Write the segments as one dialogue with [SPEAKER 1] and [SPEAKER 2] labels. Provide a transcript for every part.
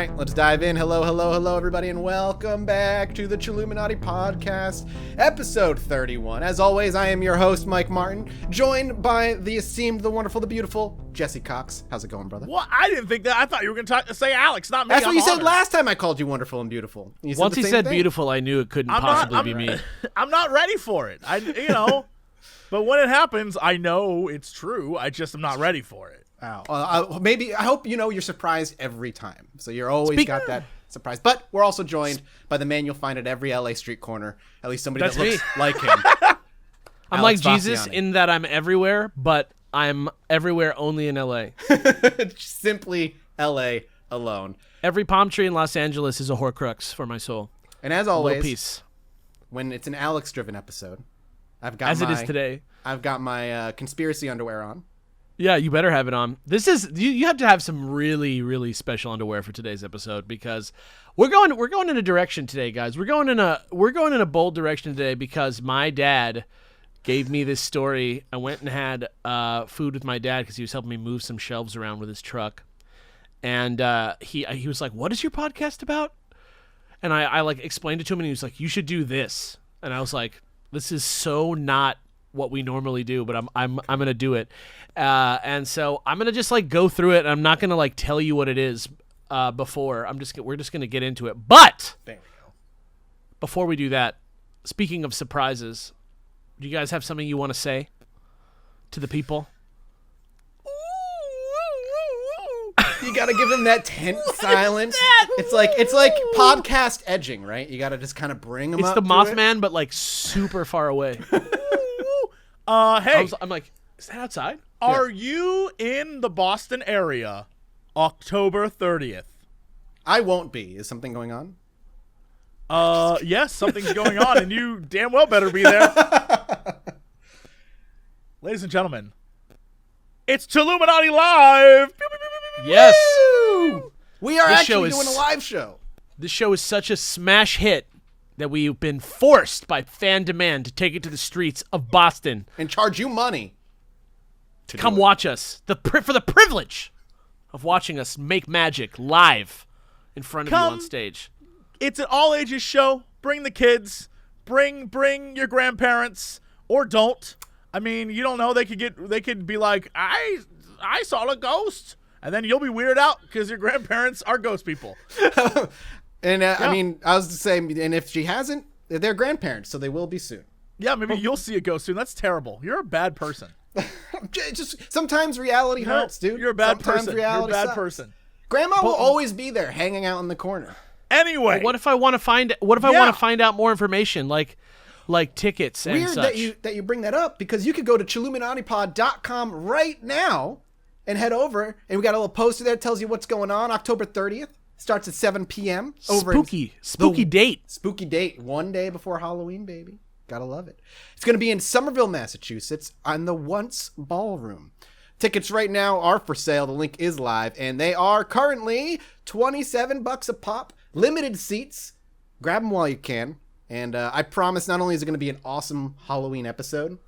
[SPEAKER 1] right, let's dive in. Hello, everybody, and welcome back to the Chilluminati podcast, episode 31. As always, I am your host, Mike Martin, joined by the esteemed, the wonderful, the beautiful Jesse Cox. How's it going, brother?
[SPEAKER 2] Well, I didn't think that. I thought you were going to say Alex, not me.
[SPEAKER 1] That's what you said last time I called you wonderful and beautiful.
[SPEAKER 3] Once he said beautiful, I knew it couldn't possibly be me.
[SPEAKER 2] I'm not ready for it. But when it happens, I know it's true. I just am not ready for it.
[SPEAKER 1] Wow. I hope you're surprised every time. So you're always got that surprise. But we're also joined by the man you'll find at every LA street corner. At least somebody that looks like him.
[SPEAKER 3] I'm like Jesus in that I'm everywhere, but I'm everywhere only in LA.
[SPEAKER 1] Simply LA alone.
[SPEAKER 3] Every palm tree in Los Angeles is a Horcrux for my soul.
[SPEAKER 1] And as always,
[SPEAKER 3] little piece.
[SPEAKER 1] When it's an Alex-driven episode, it is today. I've got my conspiracy underwear on.
[SPEAKER 3] Yeah, you better have it on. This is you have to have some really, really special underwear for today's episode because we're going in a direction today, guys. We're going in a bold direction today because my dad gave me this story. I went and had food with my dad because he was helping me move some shelves around with his truck, and he was like, "What is your podcast about?" And I like explained it to him, and he was like, "You should do this," and I was like, "This is so not what we normally do, but I'm gonna do it," and so I'm gonna just like go through it. And I'm not gonna like tell you what it is before. We're just gonna get into it. But
[SPEAKER 1] there we go.
[SPEAKER 3] Before we do that, speaking of surprises, do you guys have something you want to say to the people?
[SPEAKER 1] You gotta give them that tense silence. It's like podcast edging, right? You gotta just kind of bring them.
[SPEAKER 3] It's
[SPEAKER 1] up
[SPEAKER 3] the
[SPEAKER 1] to
[SPEAKER 3] Mothman, but like super far away.
[SPEAKER 2] Hey,
[SPEAKER 3] I'm like, is that outside?
[SPEAKER 2] Are you in the Boston area, October 30th?
[SPEAKER 1] I won't be. Is something going on?
[SPEAKER 2] Yes, something's going on, and you damn well better be there. Ladies and gentlemen, it's Chilluminati Live.
[SPEAKER 3] Yes.
[SPEAKER 1] Woo! We are actually doing a live show.
[SPEAKER 3] This show is such a smash hit that we've been forced by fan demand to take it to the streets of Boston
[SPEAKER 1] and charge you money
[SPEAKER 3] to come watch us. For the privilege of watching us make magic live in front of you on stage.
[SPEAKER 2] It's an all ages show. Bring the kids. Bring your grandparents, or don't. I mean, you don't know. They could be like, I saw a ghost, and then you'll be weirded out because your grandparents are ghost people.
[SPEAKER 1] And I mean, I was saying, and if she hasn't, they're grandparents, so they will be soon.
[SPEAKER 2] Yeah, maybe you'll see a ghost soon. That's terrible. You're a bad person.
[SPEAKER 1] Just sometimes reality hurts, dude.
[SPEAKER 2] You're a bad person.
[SPEAKER 1] You're a bad
[SPEAKER 2] person.
[SPEAKER 1] Grandma will always be there, hanging out in the corner.
[SPEAKER 2] Anyway,
[SPEAKER 3] but what if I want to find? What if I want to find out more information, like tickets and
[SPEAKER 1] Weird
[SPEAKER 3] such?
[SPEAKER 1] that you bring that up because you could go to Chilluminatipod.com right now and head over, and we got a little poster there that tells you what's going on. October 30th. Starts at 7 p.m.
[SPEAKER 3] Spooky date.
[SPEAKER 1] Spooky date. One day before Halloween, baby. Gotta love it. It's going to be in Somerville, Massachusetts on the Once Ballroom. Tickets right now are for sale. The link is live, and they are currently $27 a pop. Limited seats. Grab them while you can. And I promise not only is it going to be an awesome Halloween episode,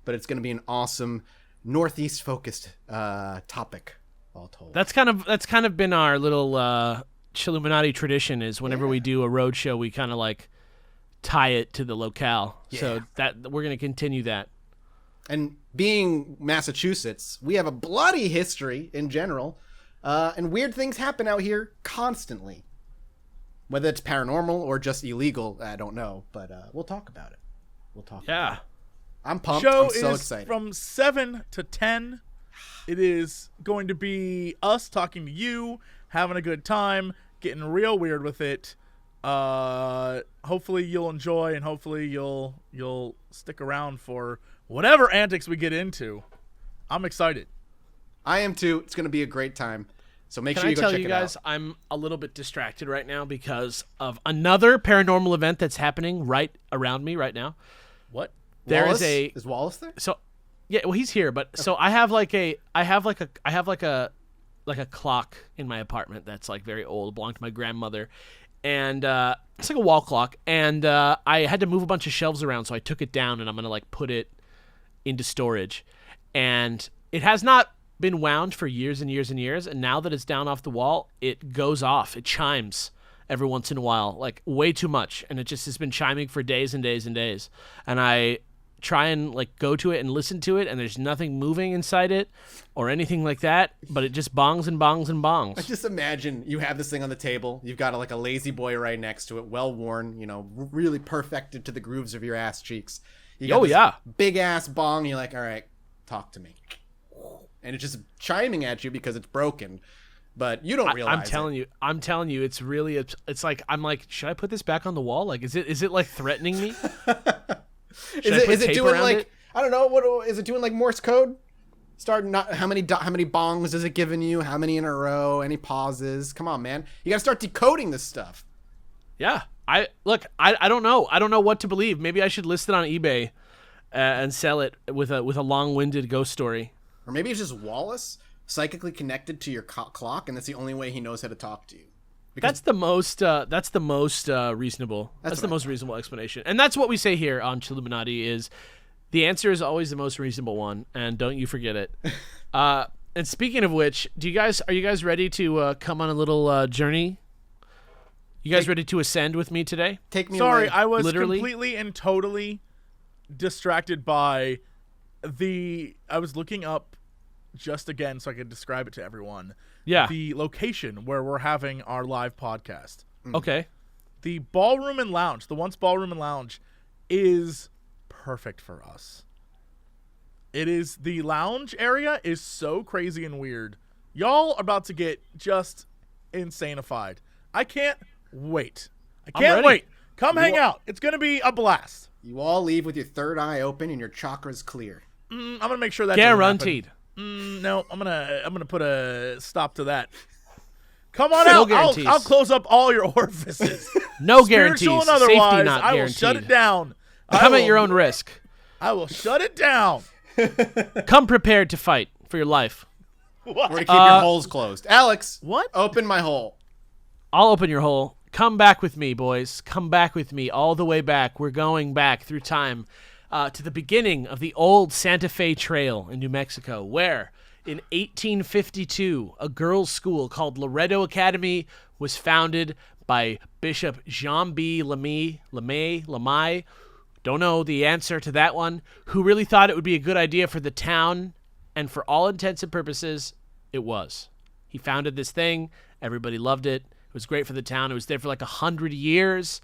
[SPEAKER 1] but it's going to be an awesome Northeast-focused topic. All told.
[SPEAKER 3] That's kind of been our little Chilluminati tradition. Is whenever we do a road show, we kind of like tie it to the locale. Yeah. So that we're going to continue that.
[SPEAKER 1] And being Massachusetts, we have a bloody history in general, and weird things happen out here constantly. Whether it's paranormal or just illegal, I don't know, but we'll talk about it. About it. I'm pumped. I'm so excited.
[SPEAKER 2] From 7 to 10. It is going to be us talking to you, having a good time, getting real weird with it. Hopefully you'll enjoy, and hopefully you'll stick around for whatever antics we get into. I'm excited.
[SPEAKER 1] I am too. It's going to be a great time. So make sure you go check it out.
[SPEAKER 3] Can I tell you guys, I'm a little bit distracted right now because of another paranormal event that's happening right around me right now.
[SPEAKER 2] What?
[SPEAKER 1] Is Wallace there?
[SPEAKER 3] So. Yeah, well, he's here, but so I have like a clock in my apartment that's like very old, belonged to my grandmother, and it's like a wall clock, and I had to move a bunch of shelves around, so I took it down, and I'm gonna like put it into storage, and it has not been wound for years and years and years, and now that it's down off the wall, it goes off. It chimes every once in a while, like way too much, and it just has been chiming for days and days and days. And I try and like go to it and listen to it, and there's nothing moving inside it or anything like that, but it just bongs and bongs and bongs.
[SPEAKER 1] I just imagine you have this thing on the table. You've got like a lazy boy right next to it, well worn, really perfected to the grooves of your ass cheeks. You got this big ass bong. You're like, all right, talk to me. And it's just chiming at you because it's broken, but you don't realize.
[SPEAKER 3] I'm telling you, it's really, it's like, I'm like, should I put this back on the wall? Like, is it like threatening me?
[SPEAKER 1] Is it doing like, I don't know, what is it doing, like Morse code? How many bongs is it giving you? How many in a row? Any pauses? Come on, man. You got to start decoding this stuff.
[SPEAKER 3] Yeah. I don't know. I don't know what to believe. Maybe I should list it on eBay and sell it with a long-winded ghost story. Or
[SPEAKER 1] maybe it's just Wallace psychically connected to your clock, and that's the only way he knows how to talk to you.
[SPEAKER 3] That's the most reasonable. That's the most reasonable explanation, and that's what we say here on Chilluminati. Is the answer is always the most reasonable one, and don't you forget it. And speaking of which, are you guys ready to come on a little journey? You guys ready to ascend with me today?
[SPEAKER 1] Take me
[SPEAKER 2] Sorry,
[SPEAKER 1] away.
[SPEAKER 2] I was
[SPEAKER 3] Literally?
[SPEAKER 2] completely and totally distracted by I was looking up just again so I could describe it to everyone.
[SPEAKER 3] Yeah.
[SPEAKER 2] The location where we're having our live podcast.
[SPEAKER 3] Okay.
[SPEAKER 2] The ballroom and lounge, the once ballroom and lounge, is perfect for us. The lounge area is so crazy and weird. Y'all are about to get just insanified. I can't wait. I can't wait. Come hang out. It's going to be a blast.
[SPEAKER 1] You all leave with your third eye open and your chakras clear.
[SPEAKER 2] I'm going to make sure that
[SPEAKER 3] guaranteed.
[SPEAKER 2] No, I'm gonna put a stop to that. Come on out. I'll close up all your orifices.
[SPEAKER 3] No guarantees.
[SPEAKER 2] Spiritual and otherwise,
[SPEAKER 3] Safety not
[SPEAKER 2] I will
[SPEAKER 3] guaranteed.
[SPEAKER 2] shut it down.
[SPEAKER 3] Come at your own risk.
[SPEAKER 2] I will shut it down.
[SPEAKER 3] Come prepared to fight for your life.
[SPEAKER 1] What? We're gonna keep your holes closed. Alex,
[SPEAKER 2] what?
[SPEAKER 1] Open my hole.
[SPEAKER 3] I'll open your hole. Come back with me, boys. Come back with me all the way back. We're going back through time to the beginning of the old Santa Fe Trail in New Mexico, where in 1852, a girls' school called Loretto Academy was founded by Bishop Jean B. Lamay, don't know the answer to that one, who really thought it would be a good idea for the town, and for all intents and purposes, it was. He founded this thing. Everybody loved it. It was great for the town. It was there for like 100 years.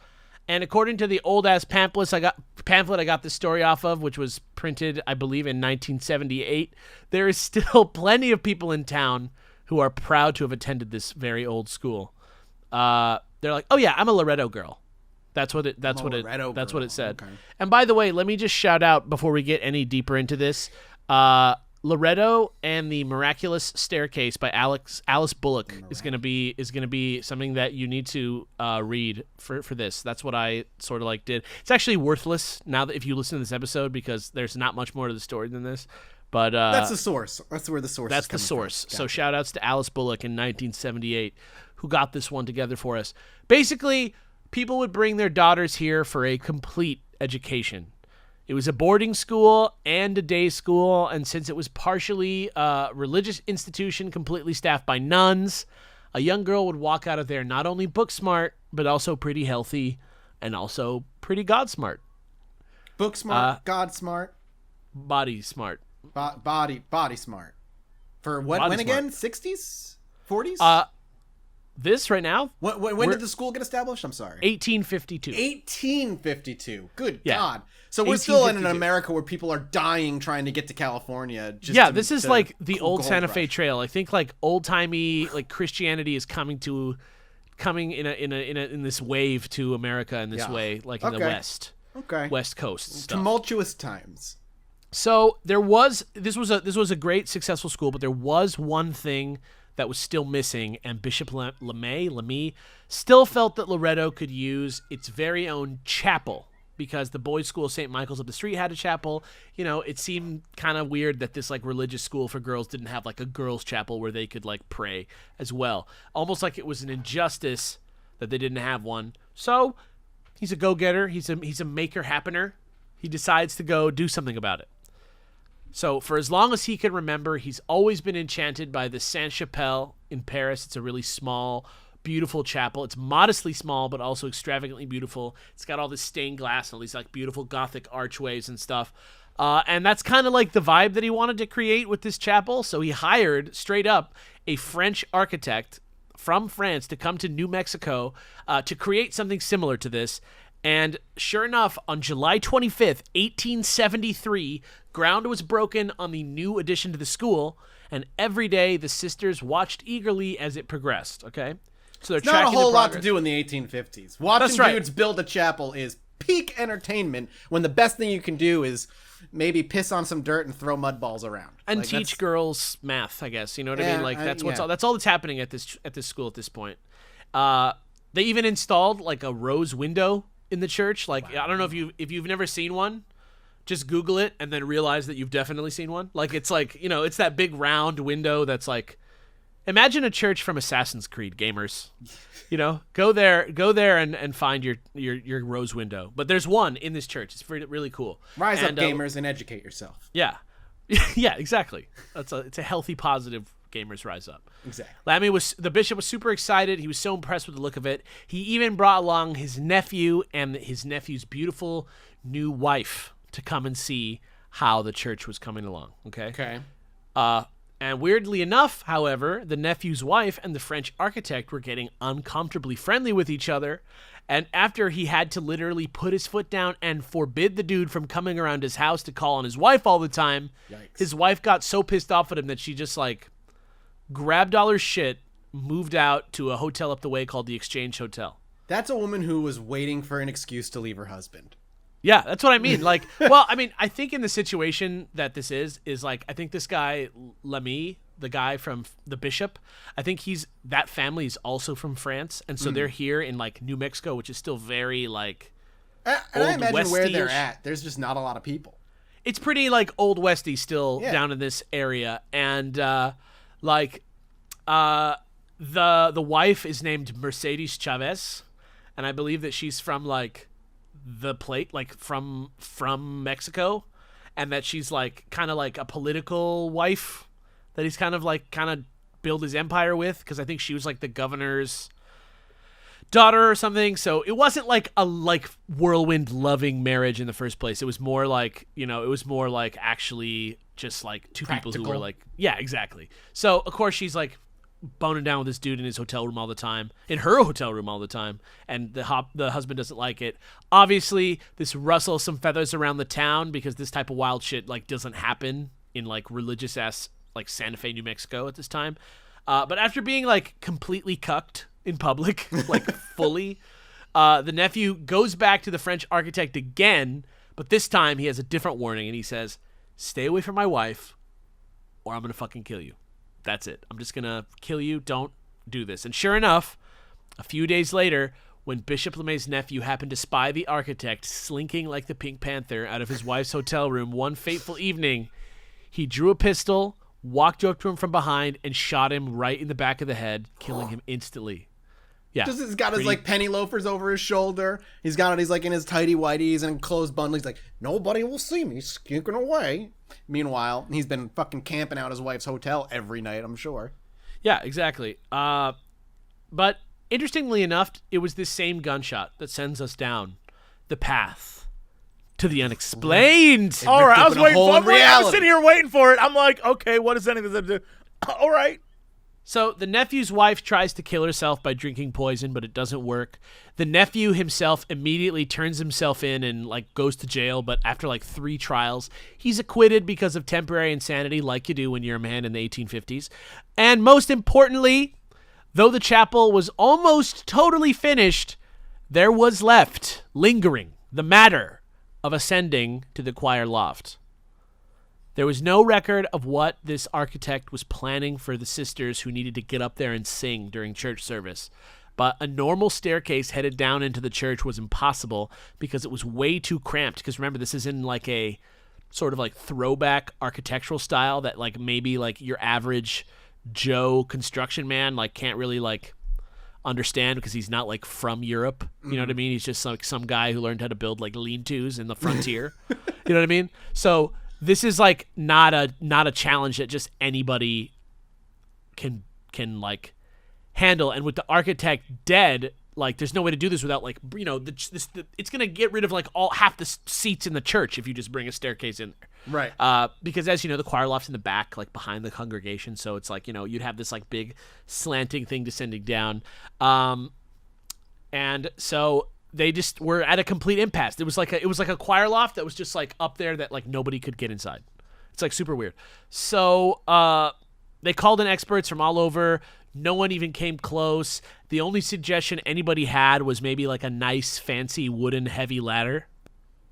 [SPEAKER 3] And according to the old-ass pamphlet I got this story off of, which was printed, I believe, in 1978, there is still plenty of people in town who are proud to have attended this very old school. They're like, "Oh yeah, I'm a Loretto girl." That's what it said.
[SPEAKER 1] Okay.
[SPEAKER 3] And by the way, let me just shout out before we get any deeper into this. Loretto and the Miraculous Staircase by Alice Bullock is gonna be something that you need to read for this. That's what I sort of like did. It's actually worthless now that if you listen to this episode because there's not much more to the story than this. But
[SPEAKER 1] that's the source. That's where the source.
[SPEAKER 3] That's the source.
[SPEAKER 1] Gotcha.
[SPEAKER 3] So shout outs to Alice Bullock in 1978 who got this one together for us. Basically, people would bring their daughters here for a complete education. It was a boarding school and a day school, and since it was partially a religious institution completely staffed by nuns, a young girl would walk out of there not only book smart, but also pretty healthy and also pretty God smart.
[SPEAKER 1] Book smart, God smart,
[SPEAKER 3] body smart.
[SPEAKER 1] Body smart. For what?
[SPEAKER 3] Body
[SPEAKER 1] when
[SPEAKER 3] smart.
[SPEAKER 1] again? 60s? 40s?
[SPEAKER 3] This right now?
[SPEAKER 1] When did the school get established? I'm sorry.
[SPEAKER 3] 1852.
[SPEAKER 1] 1852. Good
[SPEAKER 3] Yeah.
[SPEAKER 1] God. So we're still in an
[SPEAKER 3] 1852.
[SPEAKER 1] America where people are dying trying to get to California.
[SPEAKER 3] This is like the old Santa Fe Trail. I think like old-timey like Christianity is coming in this wave to America in this way, like in the West.
[SPEAKER 1] Okay.
[SPEAKER 3] West Coast stuff.
[SPEAKER 1] Tumultuous times.
[SPEAKER 3] So this was a great successful school, but there was one thing that was still missing, and Bishop Lamé still felt that Loretto could use its very own chapel because the boys' school St. Michael's up the street had a chapel. You know, it seemed kind of weird that this like religious school for girls didn't have like a girls' chapel where they could like pray as well. Almost like it was an injustice that they didn't have one. So he's a go-getter. He's a maker-happener. He decides to go do something about it. So for as long as he can remember, he's always been enchanted by the Sainte-Chapelle in Paris. It's a really small, beautiful chapel. It's modestly small, but also extravagantly beautiful. It's got all this stained glass and all these like beautiful Gothic archways and stuff. And that's kind of like the vibe that he wanted to create with this chapel. So he hired, straight up, a French architect from France to come to New Mexico to create something similar to this. And sure enough, on July 25th, 1873, ground was broken on the new addition to the school, and every day the sisters watched eagerly as it progressed, okay? So they're
[SPEAKER 1] Not a
[SPEAKER 3] tracking the
[SPEAKER 1] whole lot to
[SPEAKER 3] progress.
[SPEAKER 1] do in the 1850s. Watching
[SPEAKER 3] That's right.
[SPEAKER 1] dudes build a chapel is peak entertainment when the best thing you can do is maybe piss on some dirt and throw mud balls around.
[SPEAKER 3] And
[SPEAKER 1] Like,
[SPEAKER 3] teach girls math, I guess. You know what I
[SPEAKER 1] Yeah,
[SPEAKER 3] mean? Like that's
[SPEAKER 1] yeah.
[SPEAKER 3] that's all that's happening at this school at this point. They even installed like a rose window in the church. Like I don't know if you've never seen one, just Google it and then realize that you've definitely seen one. Like it's like, you know, it's that big round window that's like, imagine a church from Assassin's Creed, gamers. You know, go there and find your rose window. But there's one in this church. It's really cool.
[SPEAKER 1] Rise
[SPEAKER 3] And,
[SPEAKER 1] up, gamers, and educate yourself.
[SPEAKER 3] Yeah. Yeah, exactly. It's a healthy, positive gamers rise up.
[SPEAKER 1] Exactly.
[SPEAKER 3] The bishop was super excited. He was so impressed with the look of it. He even brought along his nephew and his nephew's beautiful new wife to come and see how the church was coming along. Okay.
[SPEAKER 1] Okay.
[SPEAKER 3] And weirdly enough, however, the nephew's wife and the French architect were getting uncomfortably friendly with each other. And after he had to literally put his foot down and forbid the dude from coming around his house to call on his wife all the time,
[SPEAKER 1] Yikes.
[SPEAKER 3] his wife got so pissed off at him that she just like grabbed all her shit, moved out to a hotel up the way called the Exchange Hotel.
[SPEAKER 1] That's a woman who was waiting for an excuse to leave her husband.
[SPEAKER 3] Yeah, that's what I mean. Like, well, I mean, I think in the situation that this is like, I think this guy, Lamy, the guy from the bishop, I think that family is also from France. And so they're here in like New Mexico, which is still very like,
[SPEAKER 1] And I
[SPEAKER 3] Old
[SPEAKER 1] imagine where they're
[SPEAKER 3] Westy-ish.
[SPEAKER 1] at, there's just not a lot of people.
[SPEAKER 3] it's pretty like Old Westy still
[SPEAKER 1] Yeah.
[SPEAKER 3] down in this area. And the wife is named Mercedes Chavez. And I believe that she's from like the plate, like from Mexico, and that she's like kind of like a political wife that he's kind of build his empire with, because I think she was like the governor's daughter or something. So it wasn't like a whirlwind loving marriage in the first place. It was more like, you know, actually just like two people who were
[SPEAKER 1] Practical.
[SPEAKER 3] like, yeah, exactly. So of course she's like boning down with this dude in his hotel room all the time, in her hotel room all the time, and the husband doesn't like it. Obviously, this rustles some feathers around the town, because this type of wild shit like doesn't happen in like religious ass like Santa Fe, New Mexico at this time. But after being like completely cucked in public, like fully, the nephew goes back to the French architect again, but this time he has a different warning, and he says, "Stay away from my wife, or I'm gonna fucking kill you. That's it. I'm just going to kill you. Don't do this." And sure enough, a few days later, when Bishop LeMay's nephew happened to spy the architect slinking like the Pink Panther out of his wife's hotel room one fateful evening, he drew a pistol, walked up to him from behind, and shot him right in the back of the head, killing him instantly. Yeah.
[SPEAKER 1] Just he's got his
[SPEAKER 3] pretty-
[SPEAKER 1] like penny loafers over his shoulder. He's got it. He's like in his tighty whities and clothes bundle. He's like, nobody will see me skinking away. Meanwhile, he's been fucking camping out his wife's hotel every night, I'm sure.
[SPEAKER 3] Yeah, exactly. But interestingly enough, it was this same gunshot that sends us down the path to the unexplained.
[SPEAKER 2] All right, I was
[SPEAKER 1] Ripping a
[SPEAKER 2] waiting
[SPEAKER 1] hole
[SPEAKER 2] for
[SPEAKER 1] in
[SPEAKER 2] it. I was
[SPEAKER 1] reality.
[SPEAKER 2] sitting here waiting for it. I'm like, okay, what does anything to do? All right.
[SPEAKER 3] So the nephew's wife tries to kill herself by drinking poison, but it doesn't work. The nephew himself immediately turns himself in and like goes to jail, but after like 3 trials, he's acquitted because of temporary insanity, like you do when you're a man in the 1850s. And most importantly, though the chapel was almost totally finished, there was left, lingering, the matter of ascending to the choir loft. There was no record of what this architect was planning for the sisters who needed to get up there and sing during church service. But a normal staircase headed down into the church was impossible because it was way too cramped. Because remember, this is in like a sort of like throwback architectural style that like maybe like your average Joe construction man like can't really like understand, because he's not like from Europe. You know what I mean? He's just like some guy who learned how to build like lean-tos in the frontier. You know what I mean? So this is like not a challenge that just anybody can like handle. And with the architect dead, like there's no way to do this without like it's gonna get rid of like half the seats in the church if you just bring a staircase in there.
[SPEAKER 1] Right.
[SPEAKER 3] Because as you know, the choir loft's in the back, like behind the congregation, so it's like you'd have this like big slanting thing descending down, and so they just were at a complete impasse. It was like a choir loft that was just like up there that like nobody could get inside. It's like super weird. So they called in experts from all over. No one even came close. The only suggestion anybody had was maybe like a nice, fancy, wooden, heavy ladder.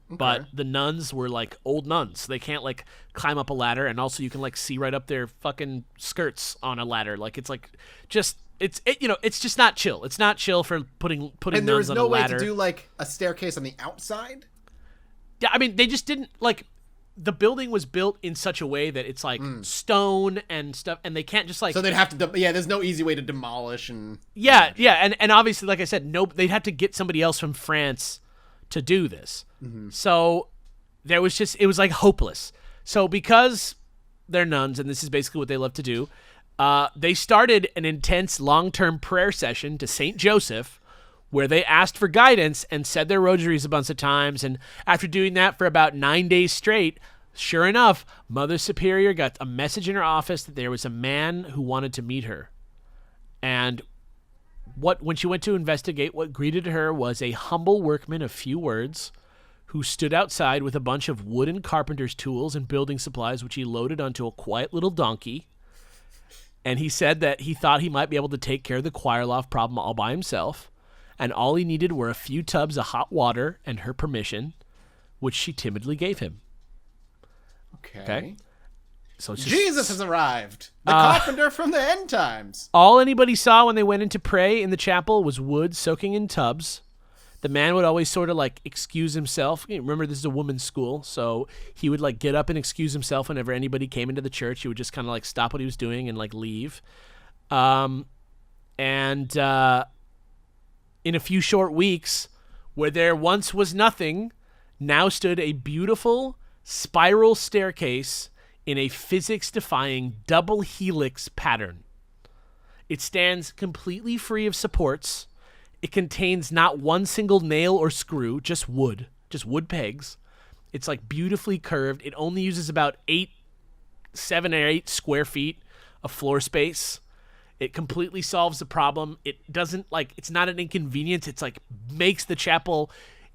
[SPEAKER 3] Okay. But the nuns were like old nuns. They can't like climb up a ladder, and also you can like see right up their fucking skirts on a ladder. Like it's like just it's just not chill. It's not chill for putting
[SPEAKER 1] and
[SPEAKER 3] nuns on a ladder.
[SPEAKER 1] And there was no way to do like a staircase on the outside?
[SPEAKER 3] Yeah, I mean they just didn't like. The building was built in such a way that it's like stone and stuff, and they can't just like.
[SPEAKER 1] So they'd have to. There's no easy way to demolish and.
[SPEAKER 3] Yeah, and obviously, like I said, they'd have to get somebody else from France to do this. Mm-hmm. So it was like hopeless. So because they're nuns, and this is basically what they love to do, they started an intense long-term prayer session to Saint Joseph, where they asked for guidance and said their rosaries a bunch of times. And after doing that for about 9 days straight, sure enough, Mother Superior got a message in her office that there was a man who wanted to meet her. And when she went to investigate, what greeted her was a humble workman of few words who stood outside with a bunch of wooden carpenter's tools and building supplies, which he loaded onto a quiet little donkey. And he said that he thought he might be able to take care of the choir loft problem all by himself. And all he needed were a few tubs of hot water and her permission, which she timidly gave him. Okay. So it's just,
[SPEAKER 1] Jesus has arrived. The carpenter from the end times.
[SPEAKER 3] All anybody saw when they went in to pray in the chapel was wood soaking in tubs. The man would always sort of like excuse himself. Remember, this is a woman's school, so he would like get up and excuse himself whenever anybody came into the church. He would just kind of like stop what he was doing and like leave. In a few short weeks, where there once was nothing, now stood a beautiful spiral staircase in a physics-defying double helix pattern. It stands completely free of supports. It contains not one single nail or screw, just wood pegs. It's like beautifully curved. It only uses about 7 or 8 square feet of floor space. It completely solves the problem. It doesn't like, it's not an inconvenience. It's like makes the chapel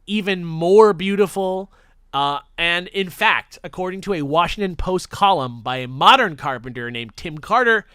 [SPEAKER 3] even more beautiful. And in fact, according to a Washington Post column by a modern carpenter named Tim Carter,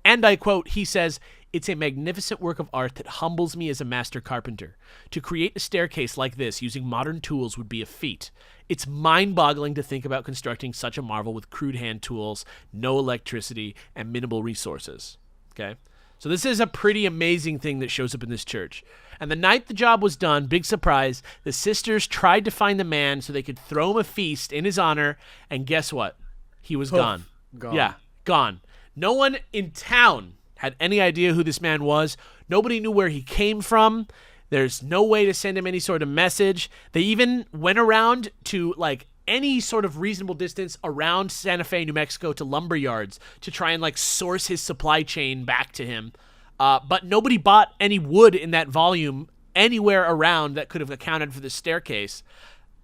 [SPEAKER 3] and I quote, he says, "It's a magnificent work of art that humbles me as a master carpenter. To create a staircase like this using modern tools would be a feat. It's mind-boggling to think about constructing such a marvel with crude hand tools, no electricity, and minimal resources." Okay, so this is a pretty amazing thing that shows up in this church. And the night the job was done, big surprise, the sisters tried to find the man so they could throw him a feast in his honor, and guess what? He was gone. Yeah, gone. No one in town had any idea who this man was. Nobody knew where he came from. There's no way to send him any sort of message. They even went around to like any sort of reasonable distance around Santa Fe, New Mexico to lumber yards to try and like source his supply chain back to him. But nobody bought any wood in that volume anywhere around that could have accounted for the staircase.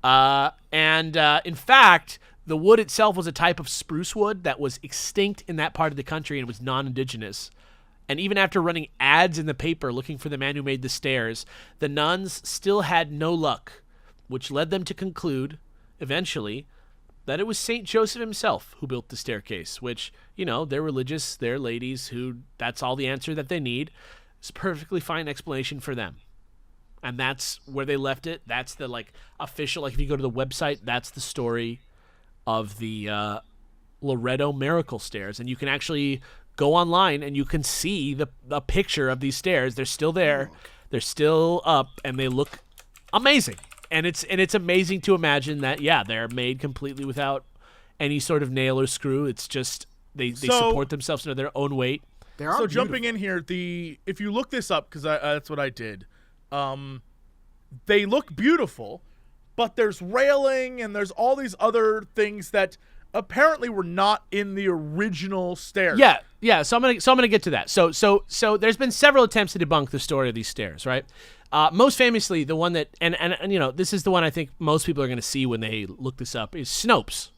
[SPEAKER 3] In fact, the wood itself was a type of spruce wood that was extinct in that part of the country and was non-indigenous. And even after running ads in the paper looking for the man who made the stairs, the nuns still had no luck, which led them to conclude eventually that it was St. Joseph himself who built the staircase, which, they're religious, they're ladies who, that's all the answer that they need. It's a perfectly fine explanation for them. And that's where they left it. That's the official, if you go to the website, that's the story of the Loretto Miracle Stairs. And you can actually go online and you can see the picture of these stairs. They're still there. They're still up and they look amazing. And it's amazing to imagine that, they're made completely without any sort of nail or screw. It's just they support themselves under their own weight.
[SPEAKER 2] So jumping in here, if you look this up, because that's what I did, they look beautiful, but there's railing and there's all these other things that apparently were not in the original stairs.
[SPEAKER 3] Yeah. So I'm gonna get to that. So there's been several attempts to debunk the story of these stairs, right? Most famously, the one that and this is the one I think most people are gonna see when they look this up is Snopes,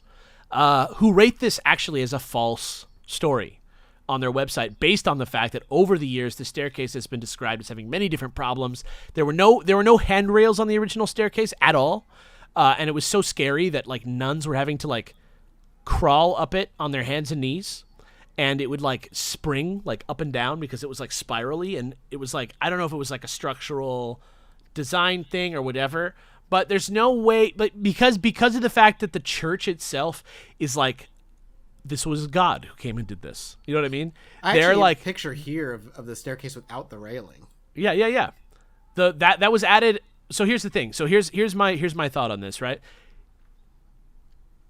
[SPEAKER 3] who rate this actually as a false story on their website based on the fact that over the years the staircase has been described as having many different problems. There were no handrails on the original staircase at all, and it was so scary that like nuns were having to like crawl up it on their hands and knees, and it would like spring like up and down because it was like spirally, and it was like, I don't know if it was like a structural design thing or whatever, but there's no way, but because of the fact that the church itself is like, this was God who came and did this. You know what I mean?
[SPEAKER 1] They're like a picture here of the staircase without the railing.
[SPEAKER 3] Yeah. That was added. So here's the thing. So here's my thought on this, right?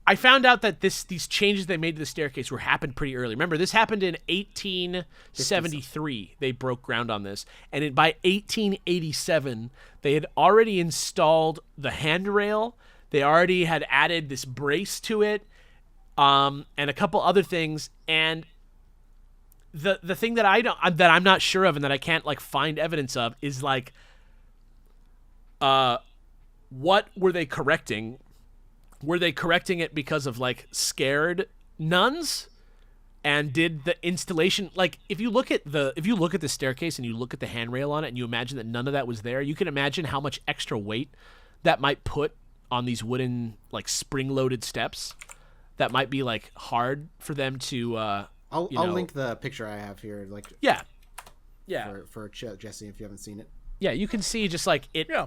[SPEAKER 3] I found out that these changes they made to the staircase happened pretty early. Remember, this happened in 1873. They broke ground on this, and by 1887, they had already installed the handrail. They already had added this brace to it, and a couple other things. And the thing that I'm not sure of and that I can't like find evidence of is like, what were they correcting? Were they correcting it because of like scared nuns? And did the installation, like if you look at the staircase and you look at the handrail on it and you imagine that none of that was there, you can imagine how much extra weight that might put on these wooden like spring-loaded steps. That might be like hard for them to.
[SPEAKER 1] I'll link the picture I have here, like
[SPEAKER 3] yeah.
[SPEAKER 1] for Jesse if you haven't seen it.
[SPEAKER 3] Yeah, you can see just like it.
[SPEAKER 2] Yeah.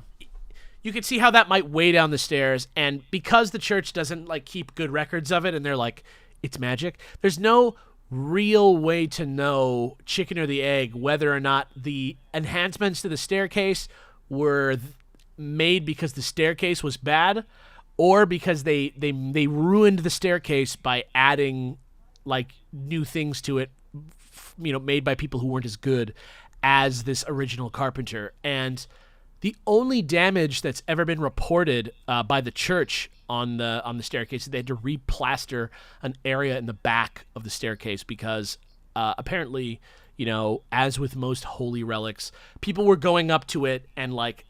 [SPEAKER 3] You can see how that might weigh down the stairs, and because the church doesn't like keep good records of it, and they're like, it's magic. There's no real way to know, chicken or the egg, whether or not the enhancements to the staircase were made because the staircase was bad, or because they ruined the staircase by adding like new things to it, made by people who weren't as good as this original carpenter. And the only damage that's ever been reported by the church on the staircase is they had to replaster an area in the back of the staircase because apparently, as with most holy relics, people were going up to it and like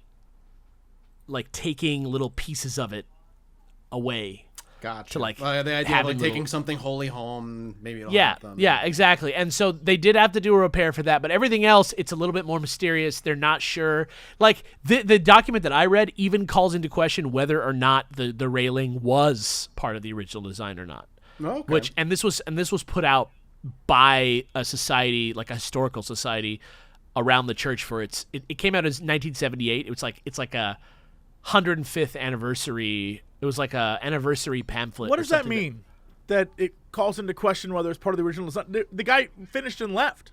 [SPEAKER 3] taking little pieces of it away.
[SPEAKER 1] Gotcha.
[SPEAKER 3] To like
[SPEAKER 1] the idea of like taking
[SPEAKER 3] little...
[SPEAKER 1] something holy home, maybe it'll
[SPEAKER 3] yeah,
[SPEAKER 1] help them.
[SPEAKER 3] Yeah, exactly. And so they did have to do a repair for that, but everything else, it's a little bit more mysterious. They're not sure. Like the document that I read even calls into question whether or not the railing was part of the original design or not.
[SPEAKER 1] Okay.
[SPEAKER 3] This was put out by a society, like a historical society around the church for it came out as 1978. It's like a 105th anniversary. It was like a anniversary pamphlet.
[SPEAKER 2] What does that mean? That it calls into question whether it's part of the original design? The guy finished and left.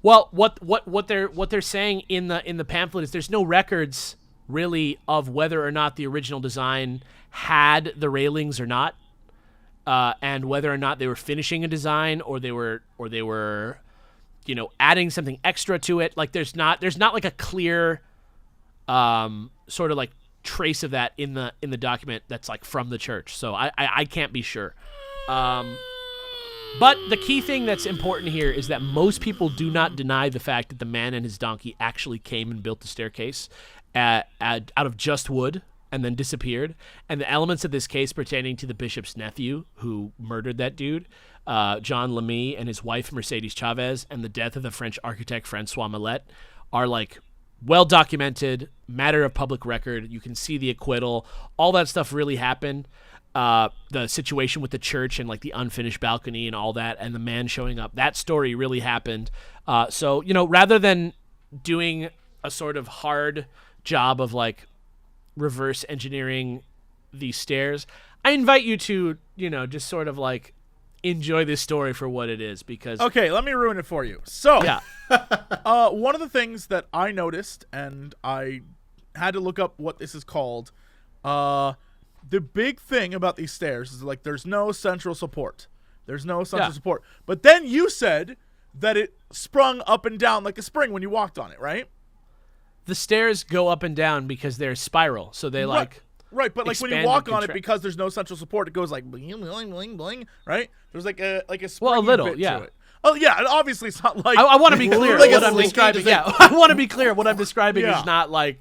[SPEAKER 3] Well, what they're saying in the pamphlet is there's no records really of whether or not the original design had the railings or not, and whether or not they were finishing a design or they were adding something extra to it. Like there's not like a clear sort of like trace of that in the document that's like from the church. So I can't be sure. But the key thing that's important here is that most people do not deny the fact that the man and his donkey actually came and built the staircase out of just wood and then disappeared. And the elements of this case pertaining to the bishop's nephew who murdered that dude, John Lamy, and his wife Mercedes Chavez, and the death of the French architect Francois Millet are like well documented, matter of public record. You can see the acquittal. All that stuff really happened. The situation with the church and like the unfinished balcony and all that, and the man showing up, that story really happened. So rather than doing a sort of hard job of like reverse engineering these stairs, I invite you to just sort of like enjoy this story for what it is, because
[SPEAKER 2] okay, let me ruin it for you. So
[SPEAKER 3] yeah.
[SPEAKER 2] One of the things that I noticed, and I had to look up what this is called, the big thing about these stairs is like there's no central support. Support. But then you said that it sprung up and down like a spring when you walked on it, right?
[SPEAKER 3] The stairs go up and down because they're spiral. So they like
[SPEAKER 2] Right, but like when you
[SPEAKER 3] expand
[SPEAKER 2] walk
[SPEAKER 3] and
[SPEAKER 2] on it,
[SPEAKER 3] contract.
[SPEAKER 2] because there's no central support, it goes like bling, bling, bling, bling, right? There's like a
[SPEAKER 3] Well, a
[SPEAKER 2] springy
[SPEAKER 3] little,
[SPEAKER 2] bit
[SPEAKER 3] yeah.
[SPEAKER 2] to it. Oh yeah, and obviously it's not like
[SPEAKER 3] I want to be clear.
[SPEAKER 1] Like a
[SPEAKER 3] What I'm
[SPEAKER 1] slinky,
[SPEAKER 3] describing,
[SPEAKER 1] just
[SPEAKER 3] yeah. I want to be clear. What I'm describing
[SPEAKER 2] Yeah.
[SPEAKER 3] is not like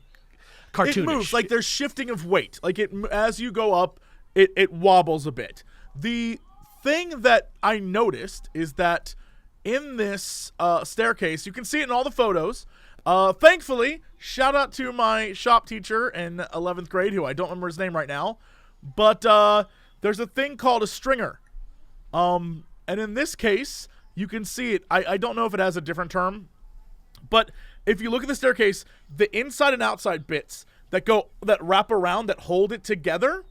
[SPEAKER 3] cartoonish.
[SPEAKER 2] it moves. Like there's shifting of weight. Like it as you go up, it wobbles a bit. The thing that I noticed is that in this staircase, you can see it in all the photos. Thankfully, shout out to my shop teacher in 11th grade, who I don't remember his name right now, but there's a thing called a stringer. And in this case, you can see it. I don't know if it has a different term, but if you look at the staircase, the inside and outside bits that wrap around, that hold it together,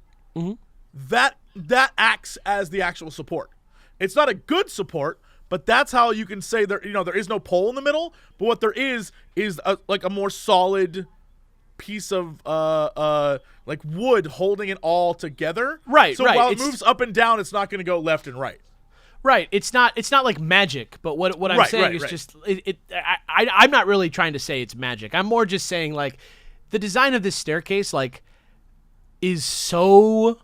[SPEAKER 2] that acts as the actual support. It's not a good support, but that's how you can say there is no pole in the middle, but what there is like a more solid piece of like wood holding it all together.
[SPEAKER 3] Right,
[SPEAKER 2] so
[SPEAKER 3] right.
[SPEAKER 2] while it moves up and down, it's not going to go left and right.
[SPEAKER 3] Right. It's not like magic, but what I'm
[SPEAKER 2] Right,
[SPEAKER 3] saying
[SPEAKER 2] right,
[SPEAKER 3] is
[SPEAKER 2] right.
[SPEAKER 3] just I'm not really trying to say it's magic. I'm more just saying like the design of this staircase like is so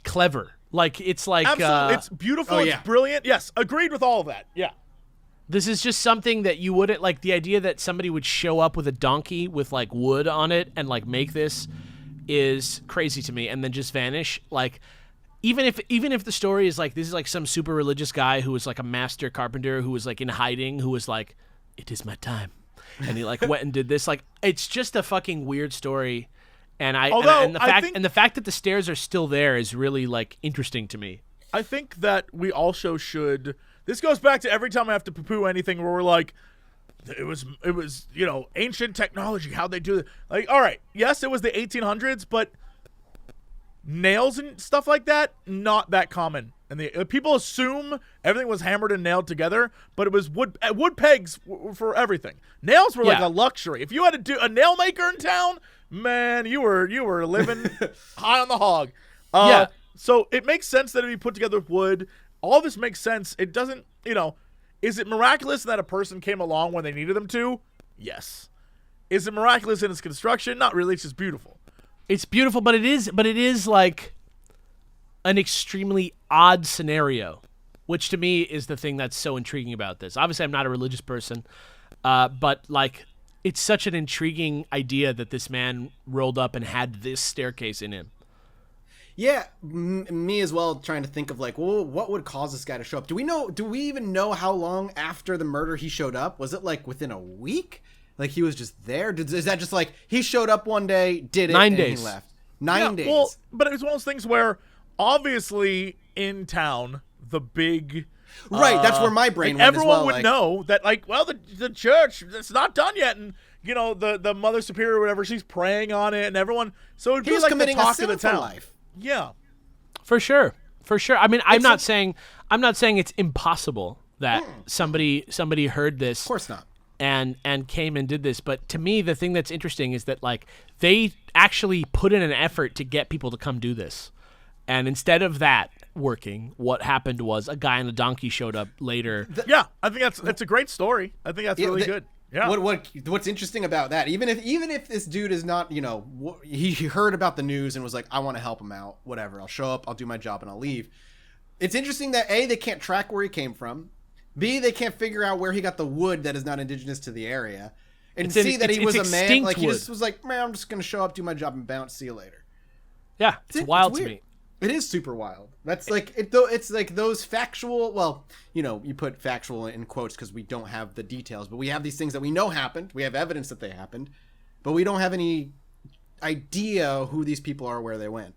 [SPEAKER 3] clever. Like it's like
[SPEAKER 2] Absolutely. It's beautiful.
[SPEAKER 1] oh,
[SPEAKER 2] It's
[SPEAKER 1] yeah.
[SPEAKER 2] brilliant. Yes, agreed with all of that. Yeah.
[SPEAKER 3] this is just something that you wouldn't like. The idea that somebody would show up with a donkey with like wood on it and like make this is crazy to me, and then just vanish. Like even if the story is like this is like some super religious guy who was like a master carpenter who was like in hiding, who was like, it is my time, and he like went and did this. Like it's just a fucking weird story. And the fact that the stairs are still there is really like interesting to me.
[SPEAKER 2] I think that we also should. This goes back to every time I have to poo-poo anything where we're like, it was ancient technology. How'd they do it? Like, all right, yes, it was the 1800s, but nails and stuff like that, not that common. And people assume everything was hammered and nailed together, but it was wood pegs for everything. Nails were like a luxury. If you had to do a nail maker in town, man, you were living high on the hog.
[SPEAKER 3] Yeah.
[SPEAKER 2] So it makes sense that it be put together with wood. All this makes sense. It doesn't, is it miraculous that a person came along when they needed them to? Yes. Is it miraculous in its construction? Not really. It's just beautiful.
[SPEAKER 3] It's beautiful, but it is like an extremely odd scenario, which to me is the thing that's so intriguing about this. Obviously, I'm not a religious person, but like it's such an intriguing idea that this man rolled up and had this staircase in him.
[SPEAKER 1] Yeah, me as well, trying to think of like, well, what would cause this guy to show up? Do we even know how long after the murder he showed up? Was it like within a week? Like he was just there? Is that just like he showed up one day, did it,
[SPEAKER 3] 9
[SPEAKER 1] and
[SPEAKER 3] days.
[SPEAKER 1] he left? 9 days.
[SPEAKER 2] Well, but it's one of those things where obviously in town, the big...
[SPEAKER 1] Right, that's where my brain went
[SPEAKER 2] everyone
[SPEAKER 1] as well.
[SPEAKER 2] would
[SPEAKER 1] like,
[SPEAKER 2] know that, like, well, the church, it's not done yet, and the Mother Superior or whatever, she's praying on it, and everyone. So it'd
[SPEAKER 1] he
[SPEAKER 2] be
[SPEAKER 1] was
[SPEAKER 2] like the
[SPEAKER 1] committing a
[SPEAKER 2] talk of the
[SPEAKER 1] sinful
[SPEAKER 2] town.
[SPEAKER 1] life.
[SPEAKER 2] Yeah,
[SPEAKER 3] For sure. I mean, I'm not saying it's impossible that somebody heard this.
[SPEAKER 1] Of course not.
[SPEAKER 3] And came and did this, but to me the thing that's interesting is that like they actually put in an effort to get people to come do this, and instead of that working, what happened was a guy on a donkey showed up later.
[SPEAKER 2] yeah. I think that's a great story. I think that's really good. Yeah.
[SPEAKER 1] What's interesting about that? Even if this dude is not, he heard about the news and was like, I want to help him out. Whatever, I'll show up, I'll do my job, and I'll leave. It's interesting that A, they can't track where he came from. B, they can't figure out where he got the wood that is not indigenous to the area. And C, that he was a man. Like, he just was like, man, I'm just going to show up, do my job, and bounce. See you later.
[SPEAKER 3] Yeah, it's wild to
[SPEAKER 1] weird.
[SPEAKER 3] me.
[SPEAKER 1] It is super wild. That's like it's like those factual. Well, you put factual in quotes because we don't have the details, but we have these things that we know happened. We have evidence that they happened, but we don't have any idea who these people are, or where they went.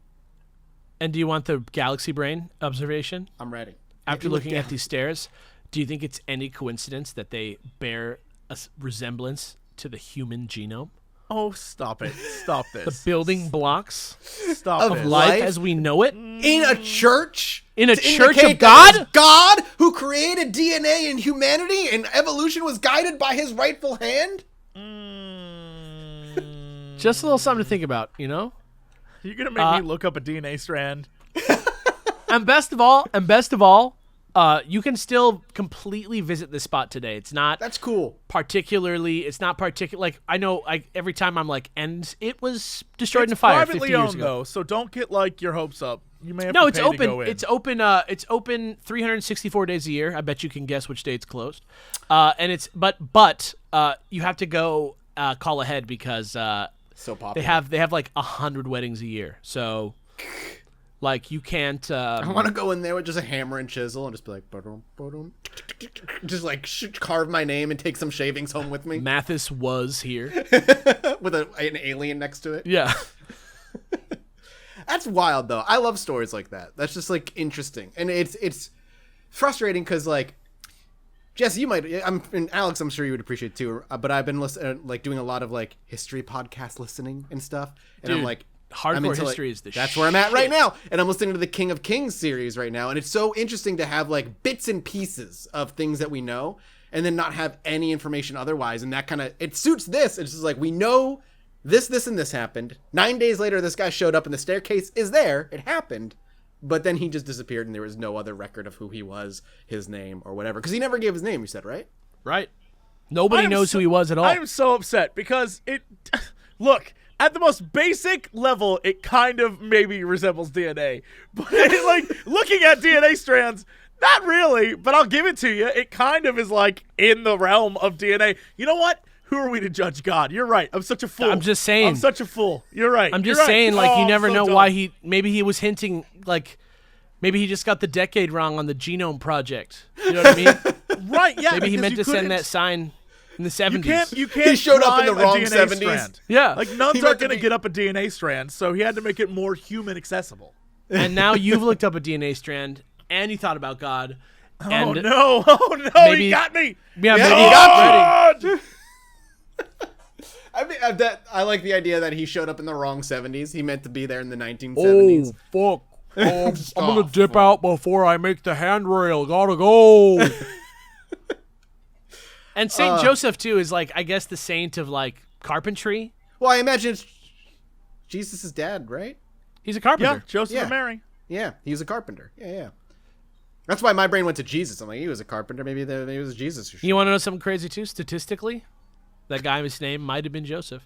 [SPEAKER 3] And do you want the galaxy brain observation?
[SPEAKER 1] I'm ready.
[SPEAKER 3] After looking at these stairs, do you think it's any coincidence that they bear a resemblance to the human genome?
[SPEAKER 2] Oh, stop it! Stop this!
[SPEAKER 3] The building blocks
[SPEAKER 2] Stop
[SPEAKER 1] of
[SPEAKER 2] it!
[SPEAKER 3] life as we know it?
[SPEAKER 1] In a church?
[SPEAKER 3] In a
[SPEAKER 1] to
[SPEAKER 3] church
[SPEAKER 1] indicate
[SPEAKER 3] of God?
[SPEAKER 1] that it's God who created DNA and humanity, and evolution was guided by his rightful hand?
[SPEAKER 3] Just a little something to think about,
[SPEAKER 2] You're gonna make me look up a DNA strand.
[SPEAKER 3] And best of all, you can still completely visit this spot today. It's not
[SPEAKER 1] That's cool.
[SPEAKER 3] particularly. It's not particular. Like I know, every time I'm like, and it was destroyed in a fire 50
[SPEAKER 2] privately
[SPEAKER 3] years
[SPEAKER 2] owned
[SPEAKER 3] ago.
[SPEAKER 2] though, so don't get like your hopes up. You may have
[SPEAKER 3] No,
[SPEAKER 2] to
[SPEAKER 3] it's
[SPEAKER 2] pay to go
[SPEAKER 3] open.
[SPEAKER 2] in.
[SPEAKER 3] It's open 364 days a year. I bet you can guess which day it's closed. And it's but you have to go call ahead because
[SPEAKER 1] So popular.
[SPEAKER 3] they have like 100 weddings a year. So like you can't.
[SPEAKER 1] I want to go in there with just a hammer and chisel and just be like, ba-dum, ba-dum, just like carve my name and take some shavings home with me
[SPEAKER 3] Mathis was here.
[SPEAKER 1] with an alien next to it.
[SPEAKER 3] Yeah.
[SPEAKER 1] That's wild, though. I love stories like that. That's just like interesting, and it's frustrating because like Jesse, you might, and Alex, I'm sure you would appreciate it too. But I've been listening, like doing a lot of like history podcast listening and stuff, and
[SPEAKER 3] Dude,
[SPEAKER 1] I'm like,
[SPEAKER 3] hardcore
[SPEAKER 1] I'm into,
[SPEAKER 3] history
[SPEAKER 1] like,
[SPEAKER 3] is the
[SPEAKER 1] that's where I'm at right
[SPEAKER 3] shit.
[SPEAKER 1] now, and I'm listening to the King of Kings series right now, and it's so interesting to have like bits and pieces of things that we know, and then not have any information otherwise, and that kind of it suits this. It's just like we know. This, and this happened. 9 days later, this guy showed up and the staircase is there. It happened. But then he just disappeared and there was no other record of who he was, his name, or whatever. Because he never gave his name, you said, right?
[SPEAKER 3] Right. Nobody knows who he was at all.
[SPEAKER 2] I am so upset because it. Look, at the most basic level, it kind of maybe resembles DNA. But like looking at DNA strands, not really. But I'll give it to you. It kind of is like in the realm of DNA. You know what? Who are we to judge God? You're right. I'm such a fool.
[SPEAKER 3] I'm just saying.
[SPEAKER 2] I'm such a fool. You're right.
[SPEAKER 3] I'm just
[SPEAKER 2] You're right.
[SPEAKER 3] saying, like, you
[SPEAKER 2] Oh,
[SPEAKER 3] never
[SPEAKER 2] I'm so
[SPEAKER 3] know
[SPEAKER 2] dumb.
[SPEAKER 3] why maybe he was hinting, like, maybe he just got the decade wrong on the Genome Project. You know what I mean?
[SPEAKER 2] Right, yeah.
[SPEAKER 3] Maybe he
[SPEAKER 2] because
[SPEAKER 3] meant
[SPEAKER 2] you
[SPEAKER 3] to send
[SPEAKER 2] couldn't-
[SPEAKER 3] that sign in the 70s.
[SPEAKER 2] You can't
[SPEAKER 1] He showed up in the
[SPEAKER 2] prime a
[SPEAKER 1] wrong
[SPEAKER 2] DNA
[SPEAKER 1] 70s.
[SPEAKER 2] strand.
[SPEAKER 3] Yeah.
[SPEAKER 2] Like, nuns
[SPEAKER 1] He
[SPEAKER 2] aren't
[SPEAKER 1] meant to
[SPEAKER 2] going to
[SPEAKER 1] be-
[SPEAKER 2] get up a DNA strand, so he had to make it more human accessible.
[SPEAKER 3] And now you've looked up a DNA strand, and you thought about God. And
[SPEAKER 2] Oh, no,
[SPEAKER 3] maybe-
[SPEAKER 2] he got me.
[SPEAKER 3] Yeah,
[SPEAKER 1] Yeah,
[SPEAKER 3] maybe
[SPEAKER 1] he
[SPEAKER 3] he
[SPEAKER 1] got
[SPEAKER 3] ready.
[SPEAKER 1] I mean, I like the idea that he showed up in the wrong 70s. He meant to be there in the 1970s.
[SPEAKER 3] fuck. I'm
[SPEAKER 1] gonna
[SPEAKER 3] dip out before I make the handrail. Gotta go. And Saint Joseph, too, is like, I guess, the saint of, like, carpentry.
[SPEAKER 1] Well, I imagine it's Jesus' dad, right?
[SPEAKER 3] He's a
[SPEAKER 2] Yeah,
[SPEAKER 3] carpenter.
[SPEAKER 2] Joseph
[SPEAKER 1] Yeah.
[SPEAKER 2] and Mary.
[SPEAKER 1] Yeah, he was a carpenter. Yeah. That's why my brain went to Jesus. I'm like, he was a carpenter. Maybe he was Jesus. Or
[SPEAKER 3] You want to know something crazy, too? Statistically, that guy's name might have been Joseph.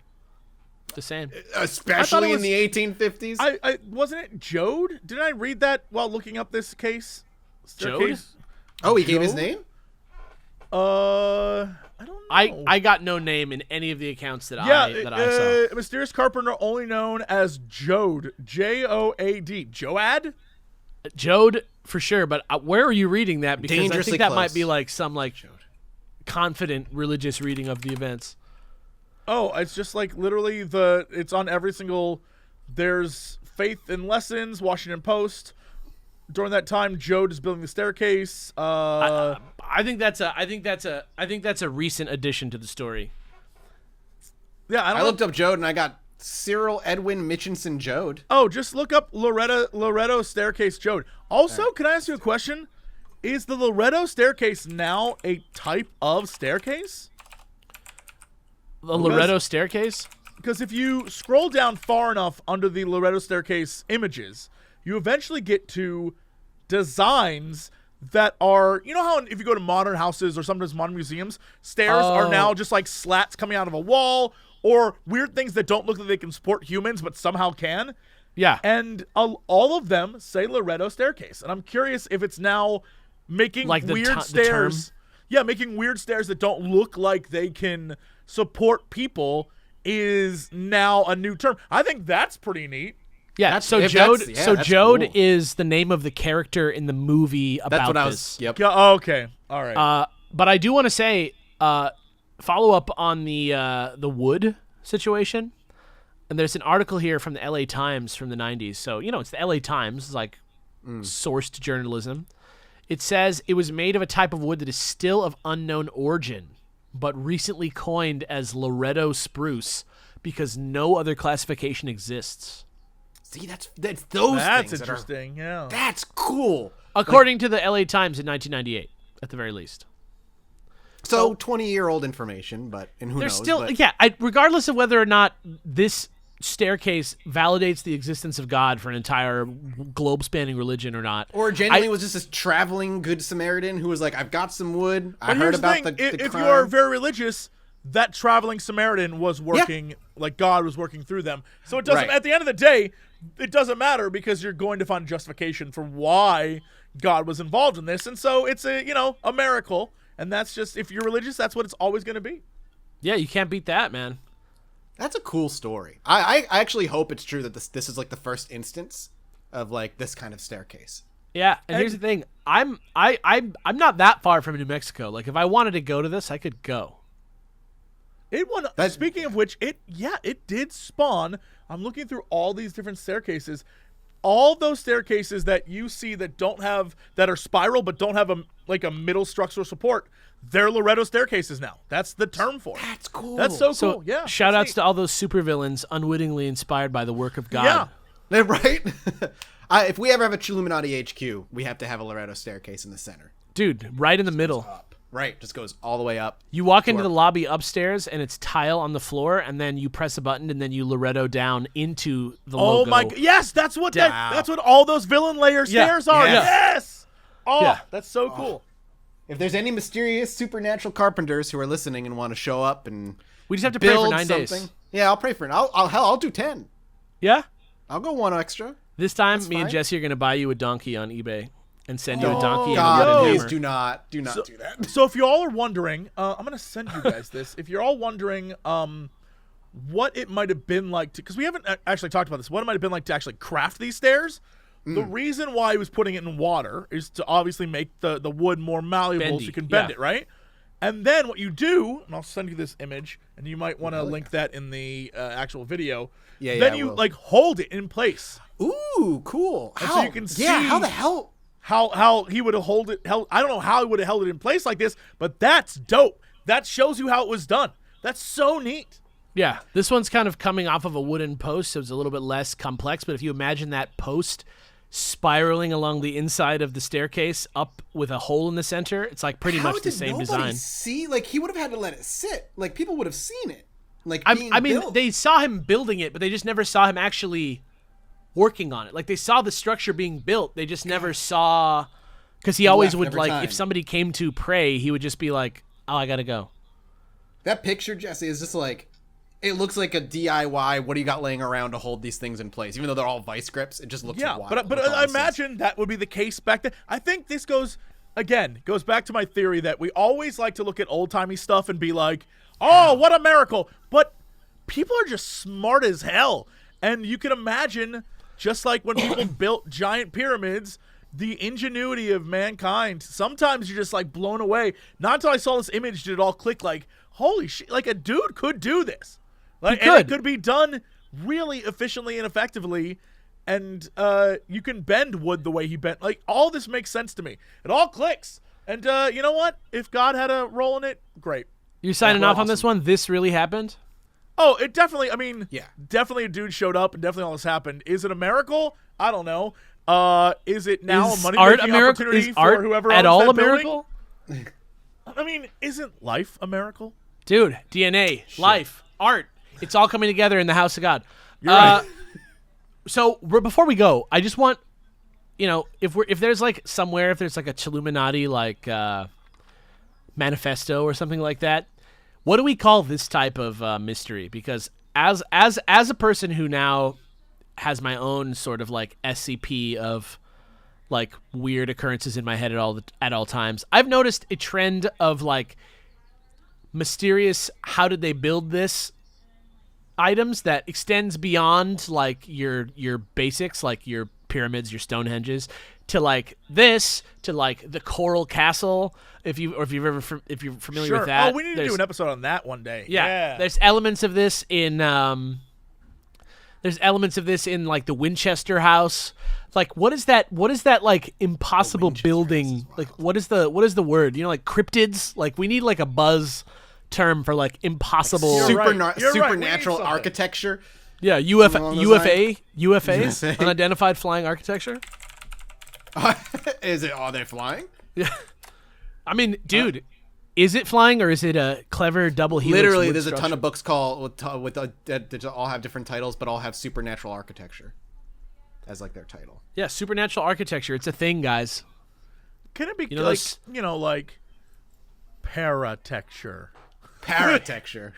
[SPEAKER 3] Just saying.
[SPEAKER 1] Especially
[SPEAKER 2] it
[SPEAKER 1] in the 1850s.
[SPEAKER 2] I wasn't it Jode? Didn't I read that while looking up this case? Staircase?
[SPEAKER 1] Oh, he gave his
[SPEAKER 2] Joe?
[SPEAKER 1] name?
[SPEAKER 2] I don't know.
[SPEAKER 3] I got no name in any of the accounts that
[SPEAKER 2] Yeah,
[SPEAKER 3] I saw.
[SPEAKER 2] a mysterious carpenter only known as Jode. Joad. Joad?
[SPEAKER 3] Jode, for sure, but where are you reading that? Because I
[SPEAKER 1] Dangerously
[SPEAKER 3] think that
[SPEAKER 1] close.
[SPEAKER 3] might be like some like confident religious reading of the events.
[SPEAKER 2] Oh, it's just like literally it's on every single. There's Faith and Lessons, Washington Post. During that time, Jode is building the staircase.
[SPEAKER 3] I think that's a recent addition to the story.
[SPEAKER 2] Yeah, I don't
[SPEAKER 1] I
[SPEAKER 2] know.
[SPEAKER 1] looked up Jode and I got Cyril Edwin Mitchinson Jode.
[SPEAKER 2] Oh, just look up Loretto staircase Jode. Also, can I ask you a question? Is the Loretto staircase now a type of staircase?
[SPEAKER 3] The Loretto staircase?
[SPEAKER 2] Because if you scroll down far enough under the Loretto staircase images, you eventually get to designs that are, you know how if you go to modern houses or sometimes modern museums, stairs are now just like slats coming out of a wall or weird things that don't look like they can support humans but somehow can.
[SPEAKER 3] Yeah.
[SPEAKER 2] And all of them say Loretto staircase. And I'm curious if it's now making
[SPEAKER 3] Like the
[SPEAKER 2] weird
[SPEAKER 3] the term?
[SPEAKER 2] stairs. Yeah, making weird stairs that don't look like they can support people is now a new term. I think that's pretty neat.
[SPEAKER 3] Yeah,
[SPEAKER 1] That's-
[SPEAKER 3] so
[SPEAKER 1] if
[SPEAKER 3] Jode,
[SPEAKER 1] that's- yeah,
[SPEAKER 3] so
[SPEAKER 1] that's
[SPEAKER 3] Jode
[SPEAKER 1] cool.
[SPEAKER 3] is the name of the character in the movie about
[SPEAKER 1] That's what I was.
[SPEAKER 3] this.
[SPEAKER 1] Yep.
[SPEAKER 2] Yeah, oh, okay. All right.
[SPEAKER 3] But I do want to say, follow up on the wood situation. And there's an article here from the LA Times from the 90s. So, you know, it's the LA Times, it's like sourced journalism. It says it was made of a type of wood that is still of unknown origin, but recently coined as Loretto spruce because no other classification exists.
[SPEAKER 1] See, that's those
[SPEAKER 2] That's
[SPEAKER 1] things that are-
[SPEAKER 2] interesting. Yeah.
[SPEAKER 1] that's cool.
[SPEAKER 3] According to the LA Times in 1998, at the very least.
[SPEAKER 1] So 20-year-old information, but and who
[SPEAKER 3] There's
[SPEAKER 1] knows?
[SPEAKER 3] still,
[SPEAKER 1] but
[SPEAKER 3] regardless of whether or not this staircase validates the existence of God for an entire globe-spanning religion or not.
[SPEAKER 1] Or genuinely was just this traveling good Samaritan who was like, I've got some wood. I
[SPEAKER 2] But
[SPEAKER 1] heard
[SPEAKER 2] here's the
[SPEAKER 1] about
[SPEAKER 2] thing,
[SPEAKER 1] the
[SPEAKER 2] if
[SPEAKER 1] crime.
[SPEAKER 2] you are very religious, that traveling Samaritan was working, like God was working through them. So it doesn't.
[SPEAKER 1] Right.
[SPEAKER 2] At the end of the day, it doesn't matter because you're going to find justification for why God was involved in this, and so it's a miracle, and that's just, if you're religious, that's what it's always going to be.
[SPEAKER 3] Yeah, you can't beat that, man.
[SPEAKER 1] That's a cool story. I actually hope it's true that this is like the first instance of like this kind of staircase.
[SPEAKER 3] Yeah, and here's the thing: I'm not that far from New Mexico. Like, if I wanted to go to this, I could go.
[SPEAKER 2] Speaking of which, it did spawn. I'm looking through all these different staircases. All those staircases that you see that are spiral but don't have a middle structural support, they're Loretto staircases now. That's the term for it.
[SPEAKER 1] That's cool.
[SPEAKER 2] That's so
[SPEAKER 3] So,
[SPEAKER 2] cool. Yeah.
[SPEAKER 3] shout outs
[SPEAKER 2] that's
[SPEAKER 3] to all those supervillains unwittingly inspired by the work of God.
[SPEAKER 2] Yeah.
[SPEAKER 1] Right? If we ever have a Chilluminati HQ, we have to have a Loretto staircase in the center.
[SPEAKER 3] Dude, right in the middle.
[SPEAKER 1] Up. Right, just goes all the way up.
[SPEAKER 3] You walk into the lobby upstairs, and it's tile on the floor, and then you press a button, and then you Loretto down into the
[SPEAKER 2] Oh
[SPEAKER 3] logo.
[SPEAKER 2] my! Yes, that's what
[SPEAKER 3] Down.
[SPEAKER 2] that's what all those villain layer stairs are.
[SPEAKER 1] Yeah.
[SPEAKER 2] Yes. Oh,
[SPEAKER 3] Yeah.
[SPEAKER 2] that's so cool.
[SPEAKER 1] If there's any mysterious supernatural carpenters who are listening and want to show up and
[SPEAKER 3] We just have to pray for
[SPEAKER 1] build
[SPEAKER 3] 9
[SPEAKER 1] something,
[SPEAKER 3] days.
[SPEAKER 1] yeah, I'll pray for it. I'll do 10.
[SPEAKER 3] Yeah?
[SPEAKER 1] I'll go one extra.
[SPEAKER 3] This time,
[SPEAKER 1] That's
[SPEAKER 3] me and
[SPEAKER 1] fine.
[SPEAKER 3] Jesse are going to buy you a donkey on eBay and send you a
[SPEAKER 2] Oh,
[SPEAKER 3] donkey and a
[SPEAKER 1] God,
[SPEAKER 3] wooden
[SPEAKER 1] please
[SPEAKER 3] hammer.
[SPEAKER 1] do not do that.
[SPEAKER 2] So if you all are wondering, I'm gonna send you guys this. If you're all wondering, what it might have been like to, because we haven't actually talked about this, what it might have been like to actually craft these stairs. The reason why he was putting it in water is to obviously make the wood more malleable
[SPEAKER 3] Bendy,
[SPEAKER 2] so you can bend
[SPEAKER 3] yeah.
[SPEAKER 2] it, right? And then what you do, and I'll send you this image, and you might want to link that in the actual video.
[SPEAKER 1] Yeah,
[SPEAKER 2] Then
[SPEAKER 1] I
[SPEAKER 2] you
[SPEAKER 1] will.
[SPEAKER 2] like hold it in place.
[SPEAKER 1] Ooh, cool.
[SPEAKER 2] And
[SPEAKER 1] How?
[SPEAKER 2] so you can
[SPEAKER 1] Yeah,
[SPEAKER 2] see-
[SPEAKER 1] how the hell?
[SPEAKER 2] How he would have held. I don't know how he would have held it in place like this, but that's dope. That shows you how it was done. That's so neat.
[SPEAKER 3] Yeah, this one's kind of coming off of a wooden post, so it's a little bit less complex. But if you imagine that post spiraling along the inside of the staircase up with a hole in the center, it's like pretty
[SPEAKER 1] How
[SPEAKER 3] much the
[SPEAKER 1] did
[SPEAKER 3] same
[SPEAKER 1] nobody
[SPEAKER 3] design.
[SPEAKER 1] see? Like he would have had to let it sit. Like people would have seen it. Like
[SPEAKER 3] I
[SPEAKER 1] being
[SPEAKER 3] mean,
[SPEAKER 1] built.
[SPEAKER 3] they saw him building it, but they just never saw him actually working on it. Like they saw the structure being built, they just never saw, because he always
[SPEAKER 1] left
[SPEAKER 3] would
[SPEAKER 1] every
[SPEAKER 3] like
[SPEAKER 1] time.
[SPEAKER 3] if somebody came to pray, he would just be like, "Oh, I gotta go."
[SPEAKER 1] That picture, Jesse, is just like, it looks like a DIY. What do you got laying around to hold these things in place? Even though they're all vice grips, it just looks
[SPEAKER 2] Yeah,
[SPEAKER 1] wild.
[SPEAKER 2] but
[SPEAKER 1] with all
[SPEAKER 2] I
[SPEAKER 1] the
[SPEAKER 2] imagine that would be the case back then. I think this goes back to my theory that we always like to look at old timey stuff and be like, "Oh, what a miracle!" But people are just smart as hell, and you can imagine, just like when people built giant pyramids, the ingenuity of mankind. Sometimes you're just like blown away. Not until I saw this image did it all click. Like, holy shit! Like a dude could do this. Like,
[SPEAKER 3] He
[SPEAKER 2] and it
[SPEAKER 3] could.
[SPEAKER 2] could be done really efficiently and effectively. And you can bend wood the way he bent. Like, all this makes sense to me. It all clicks. And you know what? If God had a role in it, great.
[SPEAKER 3] You're signing
[SPEAKER 1] well,
[SPEAKER 3] off on this one? This really happened?
[SPEAKER 2] Oh, it definitely, I mean,
[SPEAKER 1] Yeah.
[SPEAKER 2] definitely a dude showed up and definitely all this happened. Is it a miracle? I don't know. Is it now
[SPEAKER 3] Is
[SPEAKER 2] a money
[SPEAKER 3] art
[SPEAKER 2] making
[SPEAKER 3] a miracle?
[SPEAKER 2] opportunity
[SPEAKER 3] Is
[SPEAKER 2] for
[SPEAKER 3] art
[SPEAKER 2] whoever
[SPEAKER 3] at
[SPEAKER 2] owns
[SPEAKER 3] all
[SPEAKER 2] that
[SPEAKER 3] a
[SPEAKER 2] building?
[SPEAKER 3] miracle?
[SPEAKER 2] I mean, isn't life a miracle?
[SPEAKER 3] Dude, DNA, life, art. It's all coming together in the house of God.
[SPEAKER 2] You're right.
[SPEAKER 3] So before we go, I just want, if there's like somewhere, if there's like a Chilluminati like manifesto or something like that, what do we call this type of mystery? Because as a person who now has my own sort of like SCP of like weird occurrences in my head at all times, I've noticed a trend of like mysterious how did they build this items that extends beyond like your basics, like your pyramids, your Stonehenges, to like this, to like the Coral Castle. If you're familiar
[SPEAKER 2] Sure.
[SPEAKER 3] with that,
[SPEAKER 2] Oh, we need to
[SPEAKER 3] there's-
[SPEAKER 2] do an episode on that one day.
[SPEAKER 3] yeah, there's elements of this in like the Winchester House. Like what is that like impossible building? Like what is the word? Like cryptids? Like we need like a buzz term for like impossible.
[SPEAKER 2] You're right. You're right. We need
[SPEAKER 1] supernatural
[SPEAKER 2] something.
[SPEAKER 1] architecture.
[SPEAKER 3] Yeah,
[SPEAKER 1] along those
[SPEAKER 3] UFAs,
[SPEAKER 1] USA.
[SPEAKER 3] unidentified flying architecture.
[SPEAKER 1] Is it? Are they flying?
[SPEAKER 3] Yeah, I mean, dude, Is it flying or is it a clever double helix?
[SPEAKER 1] Literally,
[SPEAKER 3] wood
[SPEAKER 1] there's a
[SPEAKER 3] structure?
[SPEAKER 1] ton of books called that all have different titles, but all have supernatural architecture as like their title.
[SPEAKER 3] Yeah, supernatural architecture. It's a thing, guys.
[SPEAKER 2] Can it be
[SPEAKER 3] You know,
[SPEAKER 2] like
[SPEAKER 3] those-
[SPEAKER 2] like paratexture?
[SPEAKER 1] Paratexture.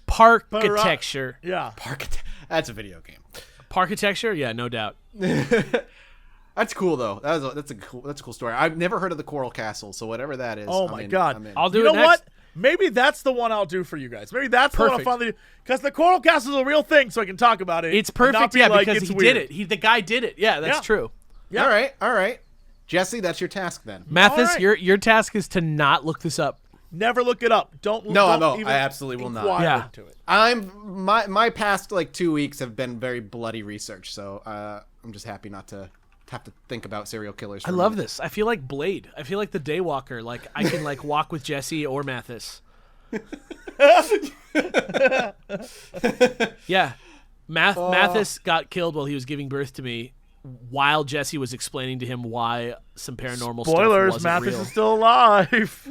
[SPEAKER 3] Parkitecture.
[SPEAKER 2] Yeah.
[SPEAKER 1] That's a video game.
[SPEAKER 3] Parkitecture? Yeah, no doubt.
[SPEAKER 1] That's cool though. That's a cool story. I've never heard of the Coral Castle, so whatever that is.
[SPEAKER 2] Oh
[SPEAKER 1] I'm
[SPEAKER 2] my
[SPEAKER 1] in.
[SPEAKER 2] God.
[SPEAKER 1] I'm in.
[SPEAKER 3] I'll do
[SPEAKER 2] You
[SPEAKER 3] it
[SPEAKER 2] know
[SPEAKER 3] next.
[SPEAKER 2] what? Maybe that's the one I'll do for you guys. Maybe that's the one I'll
[SPEAKER 3] Perfect.
[SPEAKER 2] finally do. Because the Coral Castle is a real thing, so I can talk about it.
[SPEAKER 3] It's
[SPEAKER 2] and not
[SPEAKER 3] perfect,
[SPEAKER 2] be
[SPEAKER 3] yeah,
[SPEAKER 2] like,
[SPEAKER 3] because
[SPEAKER 2] it's
[SPEAKER 3] he
[SPEAKER 2] weird.
[SPEAKER 3] did it. The guy did it. Yeah, that's
[SPEAKER 2] Yeah.
[SPEAKER 3] true.
[SPEAKER 2] Yeah.
[SPEAKER 1] All right. Jesse, that's your task then.
[SPEAKER 3] Mathis,
[SPEAKER 2] All right.
[SPEAKER 3] your task is to not look this up.
[SPEAKER 2] Never look it up. Don't
[SPEAKER 1] No,
[SPEAKER 2] even
[SPEAKER 1] I absolutely will not.
[SPEAKER 2] inquire
[SPEAKER 3] Yeah.
[SPEAKER 2] into it.
[SPEAKER 1] My past like 2 weeks have been very bloody research, so I'm just happy not to have to think about serial killers.
[SPEAKER 3] I love this. I feel like Blade. I feel like the Daywalker. Like I can like walk with Jesse or Mathis. Yeah. Mathis got killed while he was giving birth to me while Jesse was explaining to him why some paranormal stuff
[SPEAKER 2] Spoilers,
[SPEAKER 3] wasn't
[SPEAKER 2] Mathis
[SPEAKER 3] real.
[SPEAKER 2] is still alive.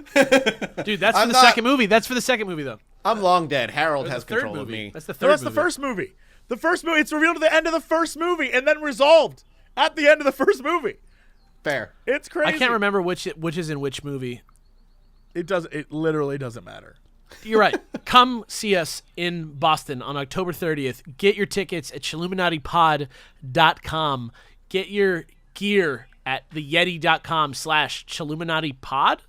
[SPEAKER 3] Dude, that's for
[SPEAKER 1] I'm
[SPEAKER 3] the
[SPEAKER 1] not-
[SPEAKER 3] second movie. That's for the second movie, though.
[SPEAKER 1] I'm long dead. Harold
[SPEAKER 3] Or
[SPEAKER 1] has
[SPEAKER 3] the third
[SPEAKER 1] control
[SPEAKER 3] movie.
[SPEAKER 1] of me.
[SPEAKER 3] That's the
[SPEAKER 2] No,
[SPEAKER 3] third
[SPEAKER 2] that's
[SPEAKER 3] movie.
[SPEAKER 2] the first movie. The first movie, it's revealed at the end of the first movie and then resolved at the end of the first movie.
[SPEAKER 1] Fair.
[SPEAKER 2] It's crazy.
[SPEAKER 3] I can't remember which is in which movie.
[SPEAKER 2] It literally doesn't matter.
[SPEAKER 3] You're right. Come see us in Boston on October 30th. Get your tickets at chilluminatipod.com. Get your gear at theyeti.com/chilluminatipod.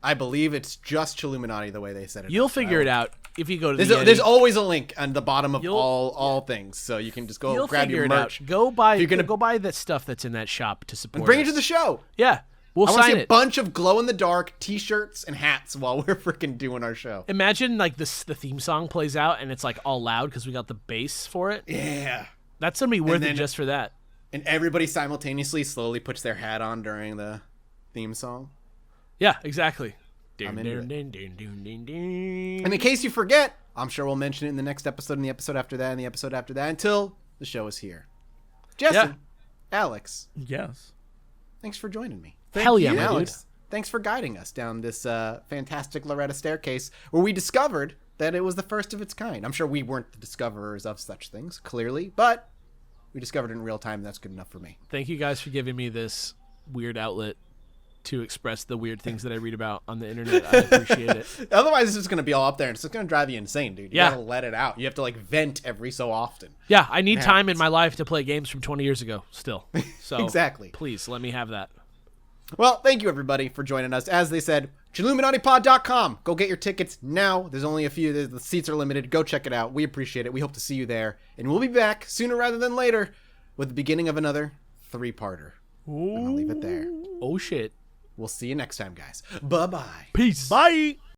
[SPEAKER 1] I believe it's just Chilluminati the way they said it.
[SPEAKER 3] You'll figure it out if you go to
[SPEAKER 1] There's,
[SPEAKER 3] the Yeti.
[SPEAKER 1] there's always a link on the bottom of
[SPEAKER 3] You'll-
[SPEAKER 1] all things, so you can just go
[SPEAKER 3] You'll
[SPEAKER 1] grab
[SPEAKER 3] figure
[SPEAKER 1] your
[SPEAKER 3] it
[SPEAKER 1] merch.
[SPEAKER 3] out. Go buy
[SPEAKER 1] gonna-
[SPEAKER 3] the stuff that's in that shop to support
[SPEAKER 1] Bring it
[SPEAKER 3] us.
[SPEAKER 1] to the show.
[SPEAKER 3] Yeah. We'll
[SPEAKER 1] I want to
[SPEAKER 3] sign
[SPEAKER 1] see a
[SPEAKER 3] it.
[SPEAKER 1] bunch of glow-in-the-dark T-shirts and hats while we're freaking doing our show.
[SPEAKER 3] Imagine like the theme song plays out and it's like all loud because we got the bass for it.
[SPEAKER 1] Yeah.
[SPEAKER 3] That's gonna be worth it
[SPEAKER 1] then-
[SPEAKER 3] just for that.
[SPEAKER 1] And everybody simultaneously slowly puts their hat on during the theme song.
[SPEAKER 3] Yeah, exactly.
[SPEAKER 1] I'm into it.
[SPEAKER 3] And
[SPEAKER 1] And in case you forget, I'm sure we'll mention it in the next episode, and the episode after that, and the episode after that, until the show is here. Jesse,
[SPEAKER 3] Yeah.
[SPEAKER 1] Alex,
[SPEAKER 2] Yes.
[SPEAKER 1] thanks for joining me.
[SPEAKER 3] Hell yeah,
[SPEAKER 1] And
[SPEAKER 3] my dude.
[SPEAKER 1] Alex, thanks for guiding us down this fantastic Loretta staircase where we discovered that it was the first of its kind. I'm sure we weren't the discoverers of such things, clearly, but we discovered it in real time, and that's good enough for me.
[SPEAKER 3] Thank you guys for giving me this weird outlet to express the weird things that I read about on the internet. I appreciate it.
[SPEAKER 1] Otherwise, it's just going to be all up there, and it's just going to drive you insane, dude. You
[SPEAKER 3] Yeah.
[SPEAKER 1] got to let it out. You have to, like, vent every so often.
[SPEAKER 3] Yeah, I need time in
[SPEAKER 1] happens.
[SPEAKER 3] my life to play games from 20 years ago still. So
[SPEAKER 1] Exactly.
[SPEAKER 3] Please let me have that.
[SPEAKER 1] Well, thank you, everybody, for joining us. As they said, Chilluminatipod.com. Go get your tickets now. There's only a few. The seats are limited. Go check it out. We appreciate it. We hope to see you there. And we'll be back sooner rather than later with the beginning of another 3-parter. And I'll leave it there.
[SPEAKER 3] Oh shit.
[SPEAKER 1] We'll see you next time, guys. Bye-bye.
[SPEAKER 3] Peace.
[SPEAKER 2] Bye.